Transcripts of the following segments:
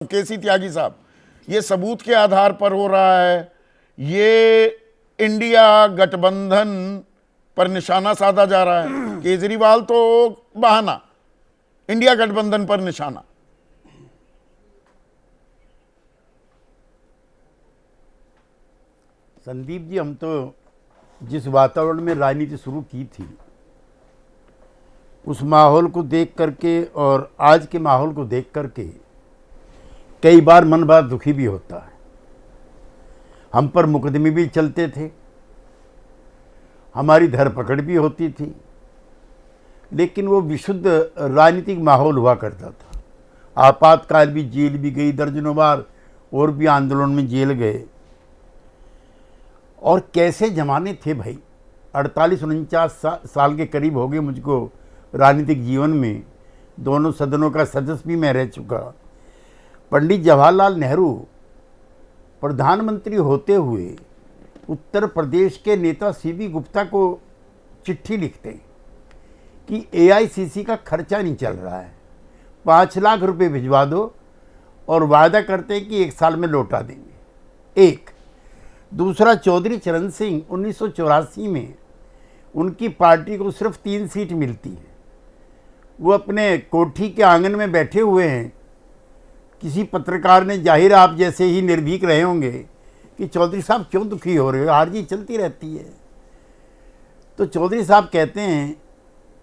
केसी त्यागी साहब, ये सबूत के आधार पर हो रहा है, ये इंडिया गठबंधन पर निशाना साधा जा रहा है। केजरीवाल तो बहाना, इंडिया गठबंधन पर निशाना। संदीप जी, हम तो जिस वातावरण में राजनीति शुरू की थी उस माहौल को देख करके और आज के माहौल को देख करके कई बार मन बड़ा दुखी भी होता है। हम पर मुकदमे भी चलते थे, हमारी धरपकड़ भी होती थी, लेकिन वो विशुद्ध राजनीतिक माहौल हुआ करता था। आपातकाल भी जेल भी गई दर्जनों बार, और भी आंदोलन में जेल गए। और कैसे जमाने थे भाई। 48-49 साल के करीब हो गए मुझको राजनीतिक जीवन में। दोनों सदनों का सदस्य भी मैं रह चुका। पंडित जवाहरलाल नेहरू प्रधानमंत्री होते हुए उत्तर प्रदेश के नेता सीबी गुप्ता को चिट्ठी लिखते हैं कि एआईसीसी का खर्चा नहीं चल रहा है, 5 लाख रुपए भिजवा दो, और वादा करते हैं कि 1 साल में लौटा देंगे। एक दूसरा, चौधरी चरण सिंह 1984 में उनकी पार्टी को सिर्फ 3 सीट मिलती है। वो अपने कोठी के आंगन में बैठे हुए हैं। किसी पत्रकार ने, जाहिर आप जैसे ही निर्भीक रहे होंगे कि चौधरी साहब क्यों दुखी हो रहे हो, हार जीत चलती रहती है। तो चौधरी साहब कहते हैं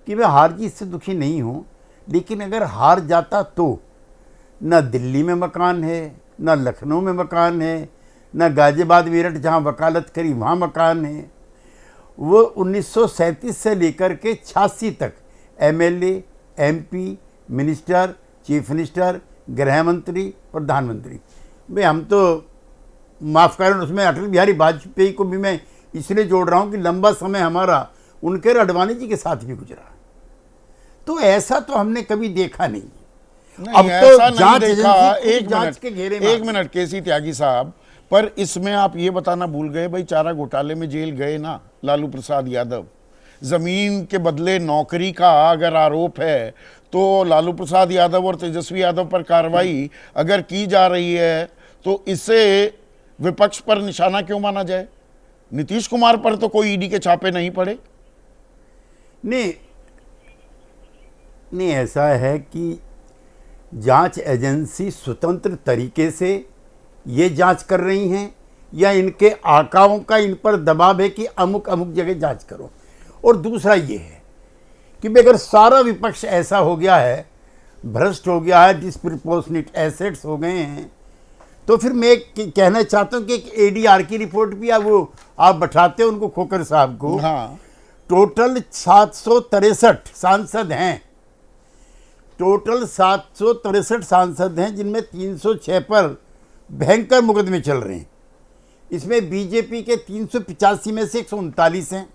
कि मैं हार जीत से दुखी नहीं हूँ, लेकिन अगर हार जाता तो न दिल्ली में मकान है, न लखनऊ में मकान है, न गाजियाबाद मेरठ जहाँ वकालत करी वहाँ मकान है। वो 1937 से लेकर के 86 तक MLA, MP, minister, chief minister, गृह मंत्री, प्रधानमंत्री। भाई हम तो माफ़ करें, उसमें अटल बिहारी वाजपेयी को भी मैं इसलिए जोड़ रहा हूँ कि लंबा समय हमारा उनके और अडवाणी जी के साथ भी गुजरा। तो ऐसा तो हमने कभी देखा नहीं। अब तो जांच देखा। एक मिनट केसी त्यागी साहब, पर इसमें आप ये बताना भूल गए भाई, चारा घोटाले में जेल गए ना लालू प्रसाद यादव। जमीन के बदले नौकरी का अगर आरोप है तो लालू प्रसाद यादव और तेजस्वी यादव पर कार्रवाई अगर की जा रही है तो इससे विपक्ष पर निशाना क्यों माना जाए? नीतीश कुमार पर तो कोई ईडी के छापे नहीं पड़े। नहीं, ऐसा है कि जांच एजेंसी स्वतंत्र तरीके से ये जांच कर रही हैं या इनके आकाओं का इन पर दबाव है कि अमुक अमुक जगह जांच करो। और दूसरा ये है कि अगर सारा विपक्ष ऐसा हो गया है, भ्रष्ट हो गया है, डिस्प्रपोर्शनेट एसेट्स हो गए हैं, तो फिर मैं कहना चाहता हूँ कि एक एडीआर की रिपोर्ट भी वो आप बैठाते हो उनको, खोकर साहब को। हाँ। टोटल 763 सांसद हैं, टोटल 763 सांसद हैं, जिनमें 306 पर भयंकर मुकदमे चल रहे हैं। इसमें बीजेपी के 385 में से 139 हैं,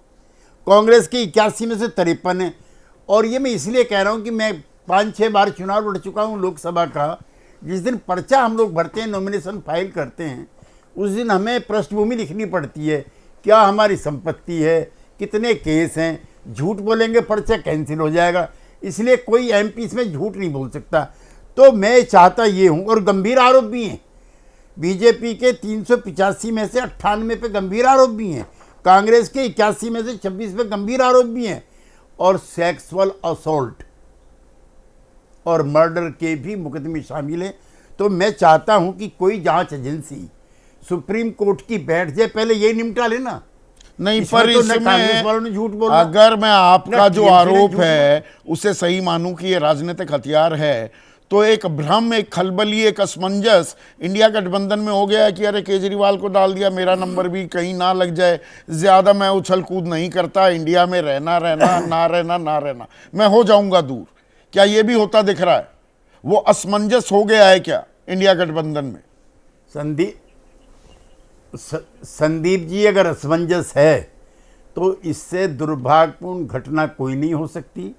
कांग्रेस के 81 में से 53 हैं। और ये मैं इसलिए कह रहा हूँ कि मैं 5-6 बार चुनाव लड़ चुका हूँ लोकसभा का। जिस दिन पर्चा हम लोग भरते हैं, नॉमिनेशन फाइल करते हैं, उस दिन हमें पृष्ठभूमि लिखनी पड़ती है, क्या हमारी संपत्ति है, कितने केस हैं। झूठ बोलेंगे पर्चा कैंसिल हो जाएगा, इसलिए कोई एमपी इसमें झूठ नहीं बोल सकता। तो मैं चाहता ये हूँ, और गंभीर आरोप भी हैं। बीजेपी के 385 में से 98 पे गंभीर आरोप भी हैं, कांग्रेस के 81 में से 26 पे गंभीर आरोप भी हैं, और सेक्सुअल असॉल्ट और मर्डर के भी मुकदमे शामिल हैं। तो मैं चाहता हूं कि कोई जांच एजेंसी सुप्रीम कोर्ट की बैठ जाए, पहले ये निपटा लेना। नहीं, पर इसमें वालों ने झूठ बोला। अगर मैं आपका जो आरोप है उसे सही मानूं कि ये राजनीतिक हथियार है, तो एक भ्रम, एक खलबली, एक असमंजस इंडिया गठबंधन में हो गया है कि अरे केजरीवाल को डाल दिया, मेरा नंबर भी कहीं ना लग जाए, ज्यादा मैं उछल कूद नहीं करता, इंडिया में रहना ना रहना, मैं हो जाऊंगा दूर। क्या ये भी होता दिख रहा है? वो असमंजस हो गया है क्या इंडिया गठबंधन में? संदीप जी, अगर असमंजस है तो इससे दुर्भाग्यपूर्ण घटना कोई नहीं हो सकती।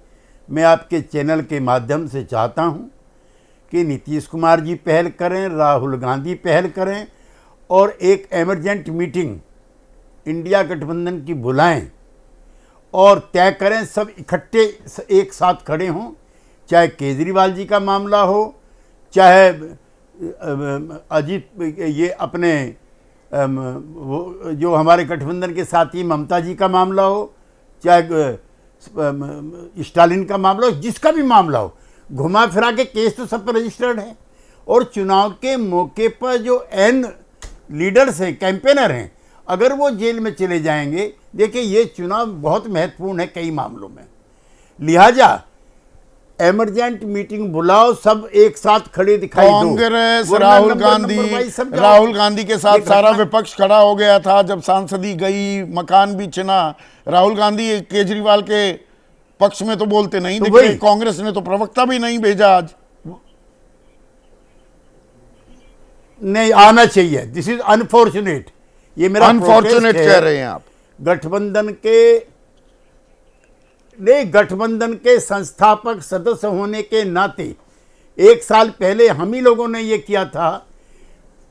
मैं आपके चैनल के माध्यम से चाहता हूं कि नीतीश कुमार जी पहल करें, राहुल गांधी पहल करें, और एक एमरजेंट मीटिंग इंडिया गठबंधन की बुलाएं और तय करें, सब इकट्ठे एक साथ खड़े हों। चाहे केजरीवाल जी का मामला हो, चाहे अजीत ये अपने वो जो हमारे गठबंधन के साथी ममता जी का मामला हो, चाहे स्टालिन का मामला हो, जिसका भी मामला हो, घुमा फिरा के केस तो सब पर रजिस्टर्ड है। और चुनाव के मौके पर जो एन लीडर्स हैं, कैंपेनर हैं, अगर वो जेल में चले जाएंगे, देखिए ये चुनाव बहुत महत्वपूर्ण है कई मामलों में, लिहाजा एमरजेंट मीटिंग बुलाओ, सब एक साथ खड़े दिखाई दो। कांग्रेस वरना राहुल नंबर गांधी जाओ। के साथ सारा विपक्ष खड़ा हो गया था जब सांसदी गई, मकान भी छिना। राहुल गांधी केजरीवाल के पक्ष में तो बोलते नहीं तो दिख रहे, कांग्रेस ने तो प्रवक्ता भी नहीं भेजा आज। नहीं आना चाहिए, दिस इज अनफॉर्चुनेट, ये मेरा अनफॉर्चुनेट कह रहे हैं आप। गठबंधन के संस्थापक सदस्य होने के नाते 1 साल पहले हम ही लोगों ने ये किया था।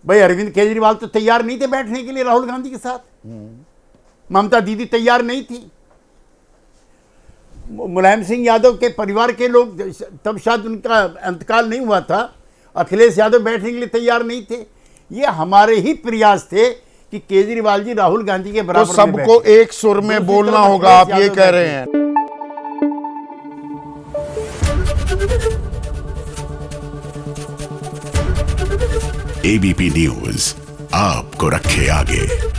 भाई अरविंद केजरीवाल तो तैयार नहीं थे बैठने के लिए राहुल गांधी के साथ, ममता दीदी तैयार नहीं थी, मुलायम सिंह यादव के परिवार के लोग, तब शायद उनका अंतकाल नहीं हुआ था, अखिलेश यादव बैठने के लिए तैयार नहीं थे। ये हमारे ही प्रयास थे कि केजरीवाल जी राहुल गांधी के बराबर तो सबको एक सुर में बोलना होगा, आप ये कह रहे हैं। एबीपी न्यूज आपको रखे आगे।